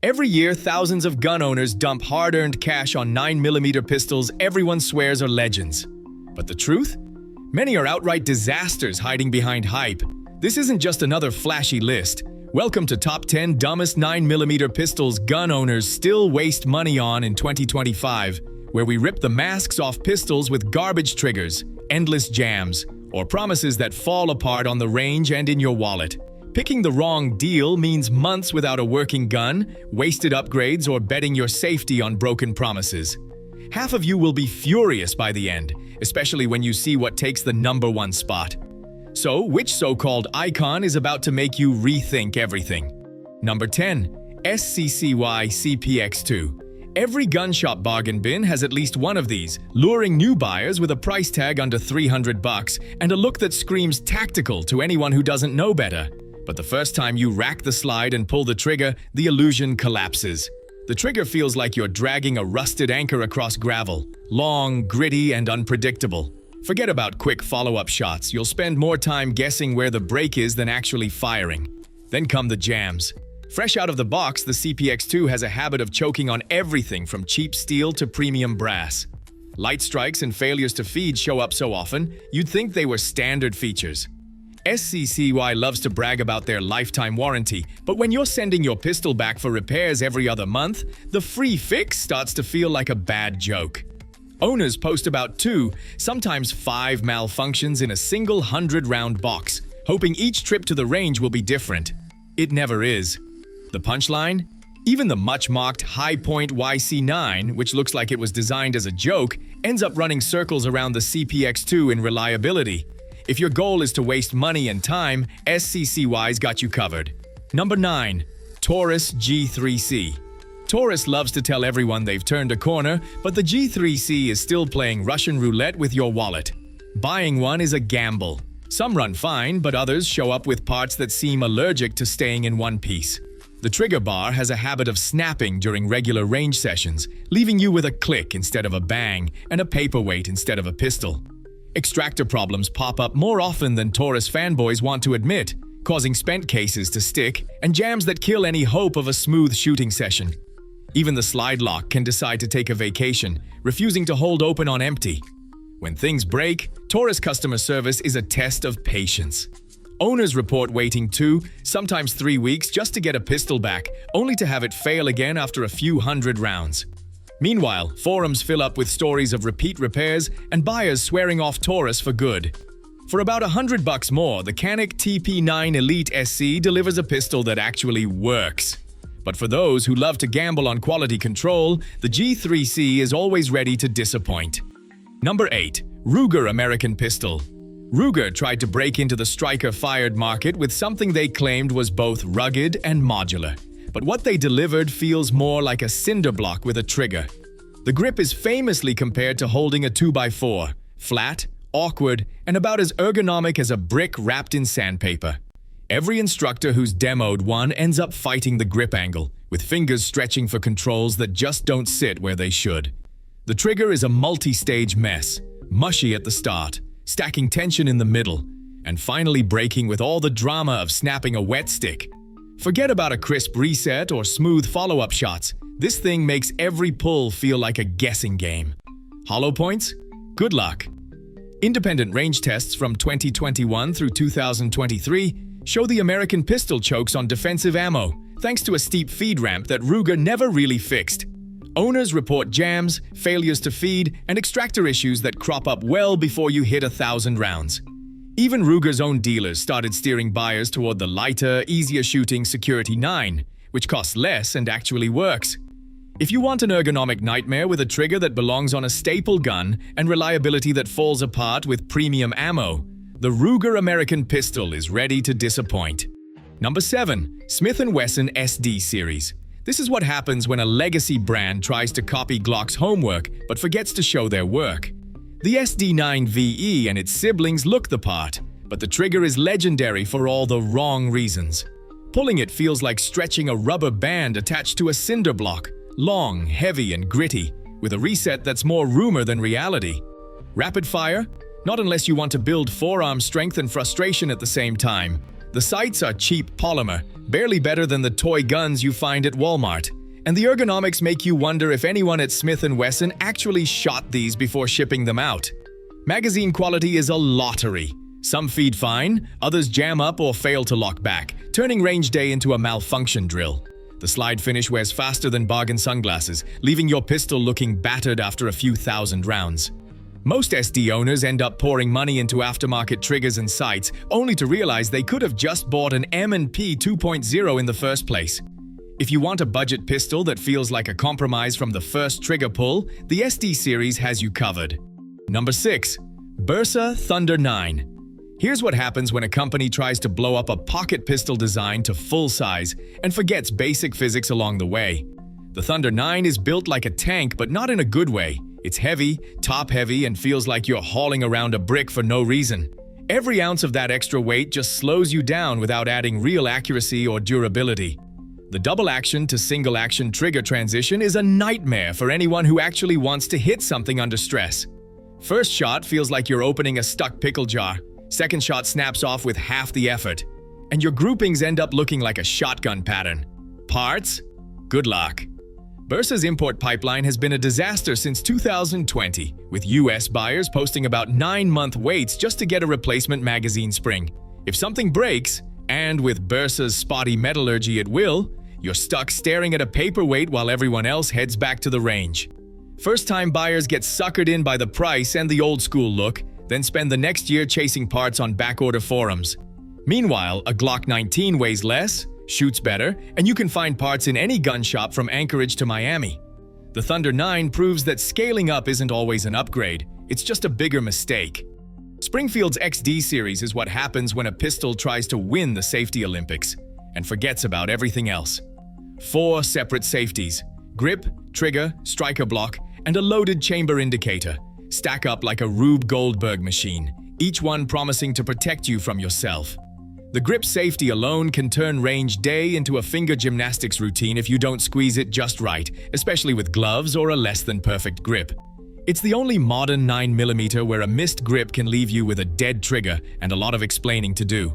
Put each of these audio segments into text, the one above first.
Every year, thousands of gun owners dump hard-earned cash on 9mm pistols everyone swears are legends. But the truth? Many are outright disasters hiding behind hype. This isn't just another flashy list. Welcome to Top 10 Dumbest 9mm Pistols Gun Owners Still Waste Money On in 2025, where we rip the masks off pistols with garbage triggers, endless jams, or promises that fall apart on the range and in your wallet. Picking the wrong deal means months without a working gun, wasted upgrades, or betting your safety on broken promises. Half of you will be furious by the end, especially when you see what takes the #1 spot. So, which so-called icon is about to make you rethink everything? Number 10. SCCY CPX2. Every gun shop bargain bin has at least one of these, luring new buyers with a price tag under $300 and a look that screams tactical to anyone who doesn't know better. But the first time you rack the slide and pull the trigger, the illusion collapses. The trigger feels like you're dragging a rusted anchor across gravel, long, gritty, and unpredictable. Forget about quick follow-up shots. You'll spend more time guessing where the break is than actually firing. Then come the jams. Fresh out of the box, the CPX2 has a habit of choking on everything from cheap steel to premium brass. Light strikes and failures to feed show up so often, you'd think they were standard features. SCCY loves to brag about their lifetime warranty, but when you're sending your pistol back for repairs every other month, the free fix starts to feel like a bad joke. Owners post about 2, sometimes 5 malfunctions in a single 100-round box, hoping each trip to the range will be different. It never is. The punchline? Even the much-mocked Hi-Point YC9, which looks like it was designed as a joke, ends up running circles around the CPX2 in reliability. If your goal is to waste money and time, SCCY's got you covered. Number 9. Taurus G3C. Taurus loves to tell everyone they've turned a corner, but the G3C is still playing Russian roulette with your wallet. Buying one is a gamble. Some run fine, but others show up with parts that seem allergic to staying in one piece. The trigger bar has a habit of snapping during regular range sessions, leaving you with a click instead of a bang and a paperweight instead of a pistol. Extractor problems pop up more often than Taurus fanboys want to admit, causing spent cases to stick and jams that kill any hope of a smooth shooting session. Even the slide lock can decide to take a vacation, refusing to hold open on empty. When things break, Taurus customer service is a test of patience. Owners report waiting 2, sometimes 3 weeks just to get a pistol back, only to have it fail again after a few hundred rounds. Meanwhile, forums fill up with stories of repeat repairs and buyers swearing off Taurus for good. For about $100 more, the Canik TP9 Elite SC delivers a pistol that actually works. But for those who love to gamble on quality control, the G3C is always ready to disappoint. Number 8. Ruger American Pistol. Ruger tried to break into the striker-fired market with something they claimed was both rugged and modular. But what they delivered feels more like a cinder block with a trigger. The grip is famously compared to holding a 2x4, flat, awkward, and about as ergonomic as a brick wrapped in sandpaper. Every instructor who's demoed one ends up fighting the grip angle, with fingers stretching for controls that just don't sit where they should. The trigger is a multi-stage mess, mushy at the start, stacking tension in the middle, and finally breaking with all the drama of snapping a wet stick. Forget about a crisp reset or smooth follow-up shots. This thing makes every pull feel like a guessing game. Hollow points? Good luck. Independent range tests from 2021 through 2023 show the American pistol chokes on defensive ammo, thanks to a steep feed ramp that Ruger never really fixed. Owners report jams, failures to feed, and extractor issues that crop up well before you hit 1,000 rounds. Even Ruger's own dealers started steering buyers toward the lighter, easier-shooting Security 9, which costs less and actually works. If you want an ergonomic nightmare with a trigger that belongs on a staple gun and reliability that falls apart with premium ammo, the Ruger American Pistol is ready to disappoint. Number 7. Smith & Wesson SD series. This is what happens when a legacy brand tries to copy Glock's homework but forgets to show their work. The SD9VE and its siblings look the part, but the trigger is legendary for all the wrong reasons. Pulling it feels like stretching a rubber band attached to a cinder block, long, heavy, and gritty, with a reset that's more rumor than reality. Rapid fire? Not unless you want to build forearm strength and frustration at the same time. The sights are cheap polymer, barely better than the toy guns you find at Walmart. And the ergonomics make you wonder if anyone at Smith & Wesson actually shot these before shipping them out. Magazine quality is a lottery. Some feed fine, others jam up or fail to lock back, turning range day into a malfunction drill. The slide finish wears faster than bargain sunglasses, leaving your pistol looking battered after a few thousand rounds. Most SD owners end up pouring money into aftermarket triggers and sights, only to realize they could have just bought an M&P 2.0 in the first place. If you want a budget pistol that feels like a compromise from the first trigger pull, the SD series has you covered. Number 6. Bersa Thunder 9. Here's what happens when a company tries to blow up a pocket pistol design to full size and forgets basic physics along the way. The Thunder 9 is built like a tank, but not in a good way. It's heavy, top-heavy, and feels like you're hauling around a brick for no reason. Every ounce of that extra weight just slows you down without adding real accuracy or durability. The double-action to single-action trigger transition is a nightmare for anyone who actually wants to hit something under stress. First shot feels like you're opening a stuck pickle jar. Second shot snaps off with half the effort. And your groupings end up looking like a shotgun pattern. Parts? Good luck. Bersa's import pipeline has been a disaster since 2020, with US buyers posting about 9-month waits just to get a replacement magazine spring. If something breaks, and with Bersa's spotty metallurgy at will, you're stuck staring at a paperweight while everyone else heads back to the range. First-time buyers get suckered in by the price and the old-school look, then spend the next year chasing parts on backorder forums. Meanwhile, a Glock 19 weighs less, shoots better, and you can find parts in any gun shop from Anchorage to Miami. The Thunder 9 proves that scaling up isn't always an upgrade, it's just a bigger mistake. Springfield's XD series is what happens when a pistol tries to win the safety Olympics and forgets about everything else. 4 separate safeties: grip, trigger, striker block, and a loaded chamber indicator stack up like a Rube Goldberg machine, each one promising to protect you from yourself. The grip safety alone can turn range day into a finger gymnastics routine if you don't squeeze it just right, especially with gloves or a less than perfect grip. It's the only modern 9mm where a missed grip can leave you with a dead trigger and a lot of explaining to do.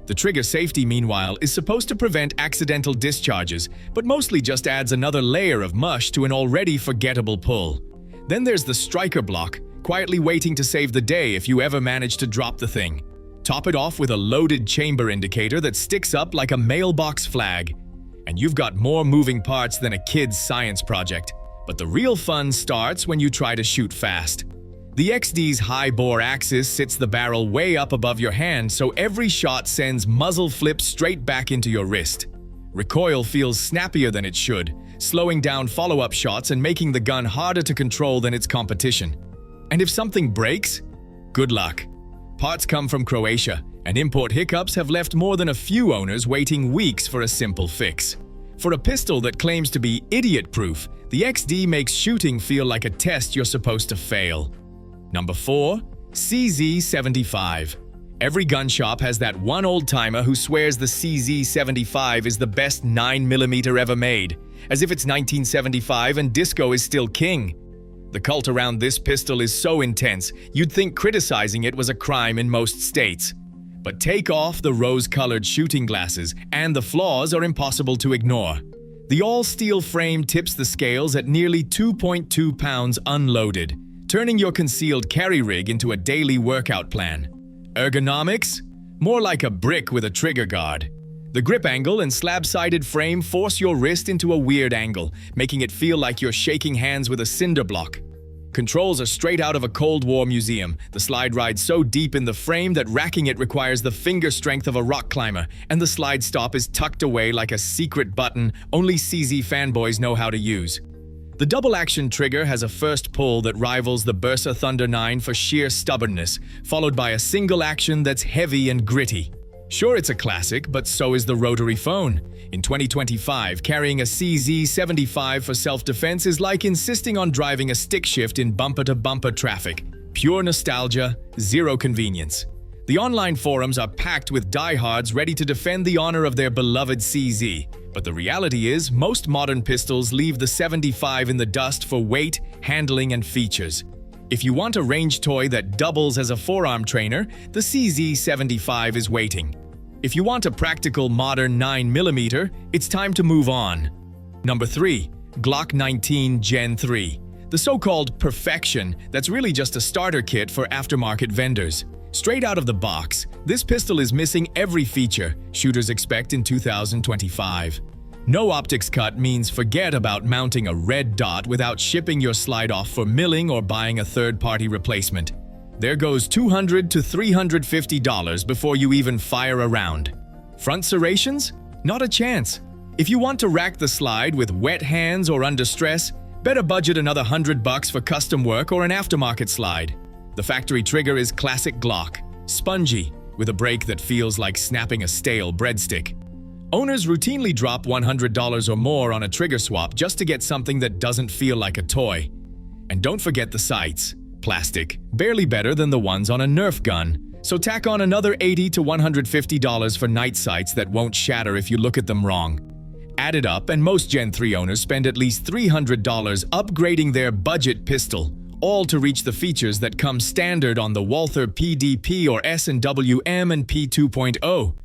The trigger safety, meanwhile, is supposed to prevent accidental discharges, but mostly just adds another layer of mush to an already forgettable pull. Then there's the striker block, quietly waiting to save the day if you ever manage to drop the thing. Top it off with a loaded chamber indicator that sticks up like a mailbox flag. And you've got more moving parts than a kid's science project. But the real fun starts when you try to shoot fast. The XD's high-bore axis sits the barrel way up above your hand, so every shot sends muzzle flip straight back into your wrist. Recoil feels snappier than it should, slowing down follow-up shots and making the gun harder to control than its competition. And if something breaks, good luck. Parts come from Croatia, and import hiccups have left more than a few owners waiting weeks for a simple fix. For a pistol that claims to be idiot-proof, the XD makes shooting feel like a test you're supposed to fail. Number 4. CZ75. Every gun shop has that one old-timer who swears the CZ75 is the best 9mm ever made, as if it's 1975 and disco is still king. The cult around this pistol is so intense, you'd think criticizing it was a crime in most states. But take off the rose-colored shooting glasses, and the flaws are impossible to ignore. The all-steel frame tips the scales at nearly 2.2 pounds unloaded, turning your concealed carry rig into a daily workout plan. Ergonomics? More like a brick with a trigger guard. The grip angle and slab-sided frame force your wrist into a weird angle, making it feel like you're shaking hands with a cinder block. Controls are straight out of a Cold War museum. The slide rides so deep in the frame that racking it requires the finger strength of a rock climber, and the slide stop is tucked away like a secret button only CZ fanboys know how to use. The double-action trigger has a first pull that rivals the Bersa Thunder 9 for sheer stubbornness, followed by a single action that's heavy and gritty. Sure, it's a classic, but so is the rotary phone. In 2025, carrying a CZ75 for self-defense is like insisting on driving a stick shift in bumper-to-bumper traffic. Pure nostalgia, zero convenience. The online forums are packed with diehards ready to defend the honor of their beloved CZ. But the reality is, most modern pistols leave the 75 in the dust for weight, handling, and features. If you want a range toy that doubles as a forearm trainer, the CZ75 is waiting. If you want a practical modern 9mm, it's time to move on. Number 3. Glock 19 Gen 3. The so-called perfection that's really just a starter kit for aftermarket vendors. Straight out of the box, this pistol is missing every feature shooters expect in 2025. No optics cut means forget about mounting a red dot without shipping your slide off for milling or buying a third-party replacement. There goes $200 to $350 before you even fire a round. Front serrations? Not a chance. If you want to rack the slide with wet hands or under stress, better budget another $100 for custom work or an aftermarket slide. The factory trigger is classic Glock, spongy, with a break that feels like snapping a stale breadstick. Owners routinely drop $100 or more on a trigger swap just to get something that doesn't feel like a toy. And don't forget the sights. Plastic, barely better than the ones on a Nerf gun, so tack on another $80 to $150 for night sights that won't shatter if you look at them wrong. Add it up, and most Gen 3 owners spend at least $300 upgrading their budget pistol, all to reach the features that come standard on the Walther PDP or S&WM and P2.0.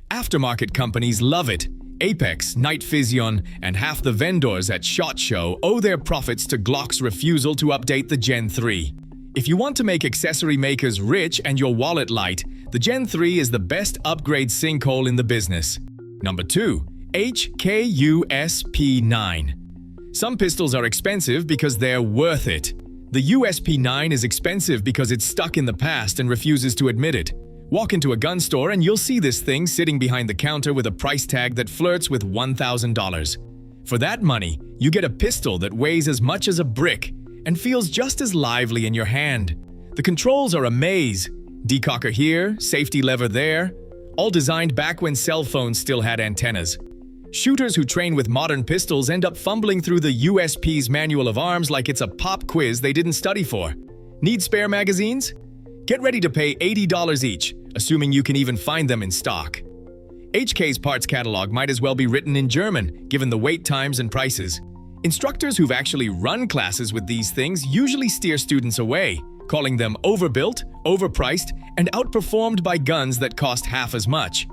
Aftermarket companies love it. Apex, Night Vision, and half the vendors at SHOT Show owe their profits to Glock's refusal to update the Gen 3. If you want to make accessory makers rich and your wallet light, the Gen 3 is the best upgrade sinkhole in the business. Number 2. USP9. Some pistols are expensive because they're worth it. The USP9 is expensive because it's stuck in the past and refuses to admit it. Walk into a gun store and you'll see this thing sitting behind the counter with a price tag that flirts with $1,000. For that money, you get a pistol that weighs as much as a brick and feels just as lively in your hand. The controls are a maze. Decocker here, safety lever there, all designed back when cell phones still had antennas. Shooters who train with modern pistols end up fumbling through the USP's manual of arms like it's a pop quiz they didn't study for. Need spare magazines? Get ready to pay $80 each, assuming you can even find them in stock. HK's parts catalog might as well be written in German, given the wait times and prices. Instructors who've actually run classes with these things usually steer students away, calling them overbuilt, overpriced, and outperformed by guns that cost half as much.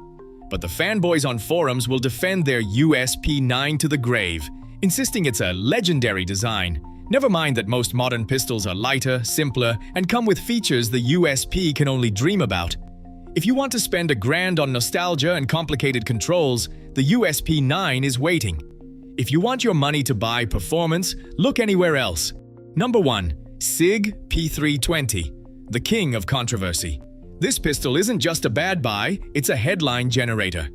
But the fanboys on forums will defend their USP9 to the grave, insisting it's a legendary design. Never mind that most modern pistols are lighter, simpler, and come with features the USP can only dream about. If you want to spend $1,000 on nostalgia and complicated controls, the USP9 is waiting. If you want your money to buy performance, look anywhere else. Number 1. Sig P320, the king of controversy. This pistol isn't just a bad buy, it's a headline generator.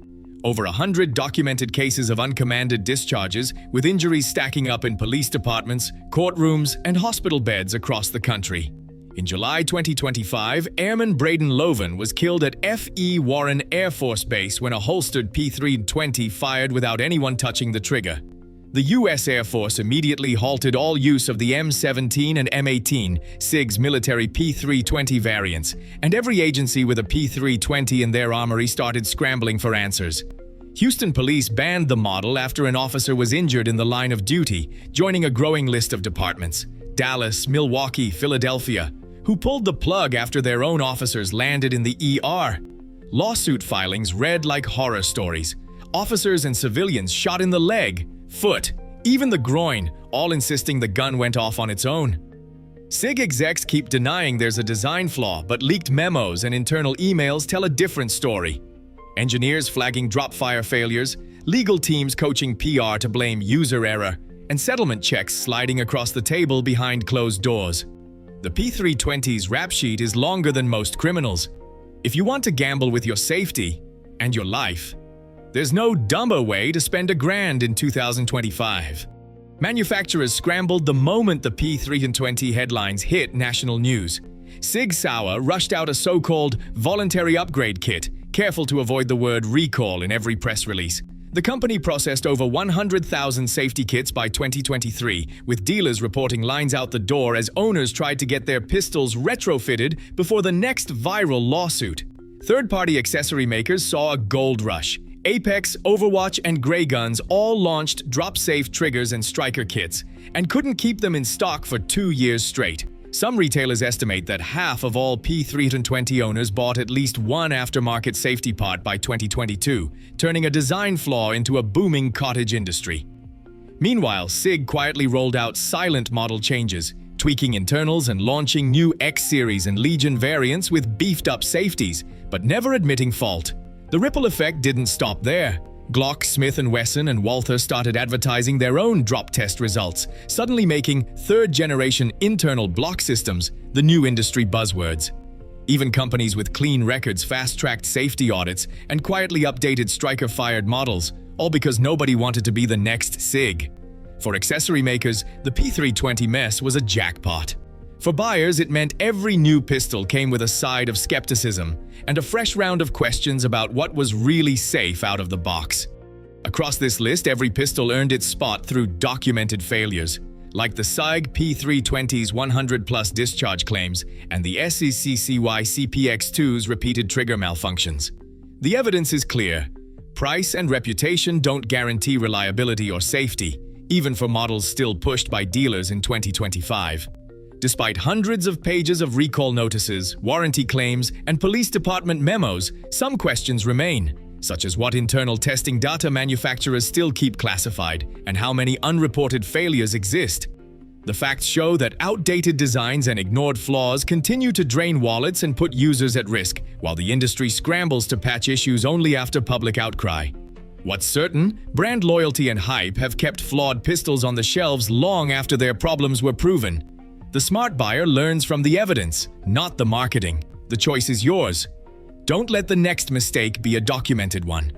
Over 100 documented cases of uncommanded discharges, with injuries stacking up in police departments, courtrooms, and hospital beds across the country. In July 2025, Airman Braden Loven was killed at F.E. Warren Air Force Base when a holstered P320 fired without anyone touching the trigger. The U.S. Air Force immediately halted all use of the M17 and M18, SIG's military P320 variants, and every agency with a P320 in their armory started scrambling for answers. Houston police banned the model after an officer was injured in the line of duty, joining a growing list of departments: Dallas, Milwaukee, Philadelphia, who pulled the plug after their own officers landed in the ER. Lawsuit filings read like horror stories. Officers and civilians shot in the leg, foot, even the groin, all insisting the gun went off on its own. SIG execs keep denying there's a design flaw, but leaked memos and internal emails tell a different story. Engineers flagging drop-fire failures, legal teams coaching PR to blame user error, and settlement checks sliding across the table behind closed doors. The P320's rap sheet is longer than most criminals. If you want to gamble with your safety and your life, there's no dumber way to spend $1,000 in 2025. Manufacturers scrambled the moment the P320 headlines hit national news. Sig Sauer rushed out a so-called voluntary upgrade kit, careful to avoid the word recall in every press release. The company processed over 100,000 safety kits by 2023, with dealers reporting lines out the door as owners tried to get their pistols retrofitted before the next viral lawsuit. Third-party accessory makers saw a gold rush. Apex, Overwatch, and Grey Guns all launched drop-safe triggers and striker kits, and couldn't keep them in stock for 2 years straight. Some retailers estimate that half of all P320 owners bought at least one aftermarket safety part by 2022, turning a design flaw into a booming cottage industry. Meanwhile, Sig quietly rolled out silent model changes, tweaking internals and launching new X-Series and Legion variants with beefed-up safeties, but never admitting fault. The ripple effect didn't stop there. Glock, Smith & Wesson, and Walther started advertising their own drop test results, suddenly making third-generation internal block systems the new industry buzzwords. Even companies with clean records fast-tracked safety audits and quietly updated striker-fired models, all because nobody wanted to be the next Sig. For accessory makers, the P320 mess was a jackpot. For buyers, it meant every new pistol came with a side of skepticism and a fresh round of questions about what was really safe out of the box. Across this list, every pistol earned its spot through documented failures, like the Sig P320's 100-plus discharge claims and the SCCY CPX2's repeated trigger malfunctions. The evidence is clear. Price and reputation don't guarantee reliability or safety, even for models still pushed by dealers in 2025. Despite hundreds of pages of recall notices, warranty claims, and police department memos, some questions remain, such as what internal testing data manufacturers still keep classified and how many unreported failures exist. The facts show that outdated designs and ignored flaws continue to drain wallets and put users at risk, while the industry scrambles to patch issues only after public outcry. What's certain, brand loyalty and hype have kept flawed pistols on the shelves long after their problems were proven. The smart buyer learns from the evidence, not the marketing. The choice is yours. Don't let the next mistake be a documented one.